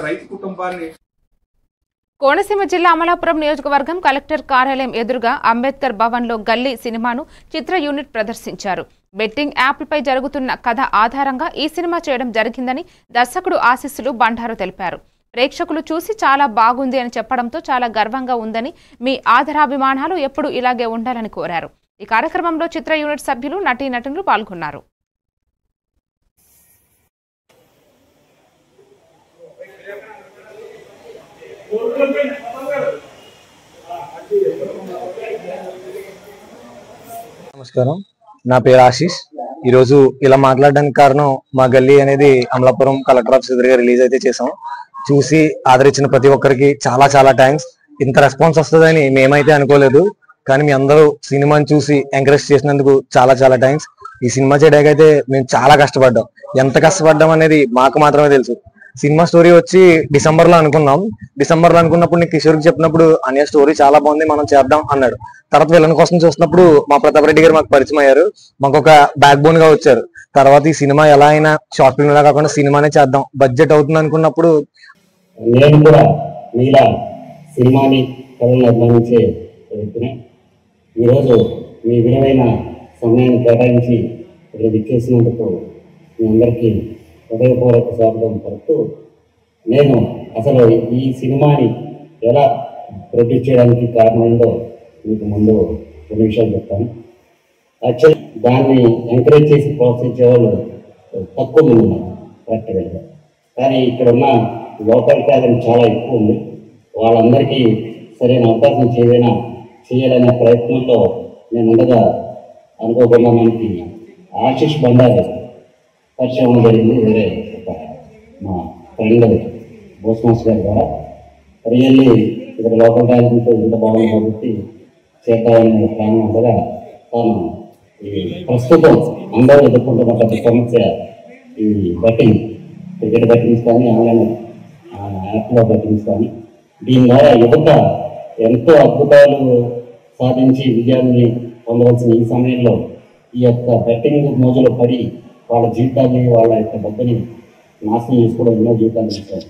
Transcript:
రైతు కుటుంబాన్ని కోనసీమ జిల్లా అమలాపురం నియోజకవర్గం కలెక్టర్ కార్యాలయం ఎదురుగా అంబేద్కర్ భవన్లో గల్లీ సినిమాను చిత్ర యూనిట్ ప్రదర్శించారు. బెట్టింగ్ యాప్లపై జరుగుతున్న కథ ఆధారంగా ఈ సినిమా చేయడం జరిగిందని దర్శకుడు ఆశీస్సులు బండారు తెలిపారు. ప్రేక్షకులు చూసి చాలా బాగుంది అని చెప్పడంతో చాలా గర్వంగా ఉందని, మీ ఆదరాభిమానాలు ఎప్పుడు ఇలాగే ఉండాలని కోరారు. ఈ కార్యక్రమంలో చిత్ర యూనిట్ సభ్యులు, నటీనటులు పాల్గొన్నారు. నమస్కారం, నా పేరు ఆశీష్. ఈరోజు ఇలా మాట్లాడడానికి కారణం, మా గల్లీ అనేది అమలాపురం కలెక్టర్ ఆఫీస్ ఎదురుగా రిలీజ్ అయితే చేసాం. చూసి ఆదరించిన ప్రతి ఒక్కరికి చాలా చాలా థ్యాంక్స్. ఇంత రెస్పాన్స్ వస్తుందని మేమైతే అనుకోలేదు, కానీ మీ అందరూ సినిమాని చూసి ఎంకరేజ్ చేసినందుకు చాలా చాలా థ్యాంక్స్. ఈ సినిమా చేయడానికైతే మేము చాలా కష్టపడ్డాం. ఎంత కష్టపడ్డాం అనేది మాకు మాత్రమే తెలుసు. సినిమా స్టోరీ వచ్చి డిసెంబర్లో అనుకున్నాం. డిసెంబర్లో అనుకున్నప్పుడు నేను కిషోర్కి చెప్పినప్పుడు, అనే స్టోరీ చాలా బాగుంది, మనం చేద్దాం అన్నాడు. తర్వాత విలన్ కోసం చూసినప్పుడు మా ప్రతాప్ రెడ్డి గారు మాకు పరిచయం అయ్యారు. మాకు ఒక బ్యాక్ బోన్ గా వచ్చారు. తర్వాత ఈ సినిమా ఎలా అయినా షార్ట్ ఫిల్మ్ లా కాకుండా సినిమానే చేద్దాం, బడ్జెట్ అవుతుంది అనుకున్నప్పుడు నేను కూడా మీలా సినిమాని కథలు అభిమానించే వ్యక్తిని. ఈరోజు మీ విలువైన సమయాన్ని కేటాయించి ఇక్కడ విచ్చేసినందుకు మీ అందరికీ హృదయపూర్వక స్వాగతం పలుకుతూ, నేను అసలు ఈ సినిమాని ఎలా ప్రొడ్యూస్ చేయడానికి కారణమైందో మీకు ముందు కొన్ని విషయాలు చెప్తాను. యాక్చువల్లీ దాన్ని ఎంకరేజ్ చేసి ప్రోత్సహించే వాళ్ళు తక్కువ మంది ఉన్నారు ప్రాక్టికల్గా, కానీ ఇక్కడ ఉన్న లోకల్ టాలెంట్ చాలా ఎక్కువ ఉంది. వాళ్ళందరికీ సరైన అవకాశం చేయాలనే ప్రయత్నంలో నేను ఉండగా అనుకోకుండా మనకి ఆశీష్ బండారు పరిచయం జరిగింది. వేరే మా ఫ్రెండ్ బోస్మాస్ గారి ద్వారా రియల్లీ ఇక్కడ లోకల్ టాలెంట్ ఇంత బాగుంది కాబట్టి చేద్దామనే ప్లాన్ ఉండగా, తాను ఈ ప్రస్తుతం అందరూ ఎదుర్కొంటున్న ప్రతి సమస్య ఈ బెట్టింగ్, క్రికెట్ బెట్టింగ్స్ కానీ, ఆన్లైన్ యాప్లో బెట్టింగ్స్ కానీ, దీని ద్వారా యువత ఎంతో అద్భుతాలు సాధించి విజయాన్ని పొందవలసిన ఈ సమయంలో ఈ యొక్క బెట్టింగ్ మోజులో పడి వాళ్ళ జీవితాన్ని, వాళ్ళ యొక్క డబ్బుని నాశనం చేసుకోవడం, ఎన్నో జీవితాలు ఇస్తారు.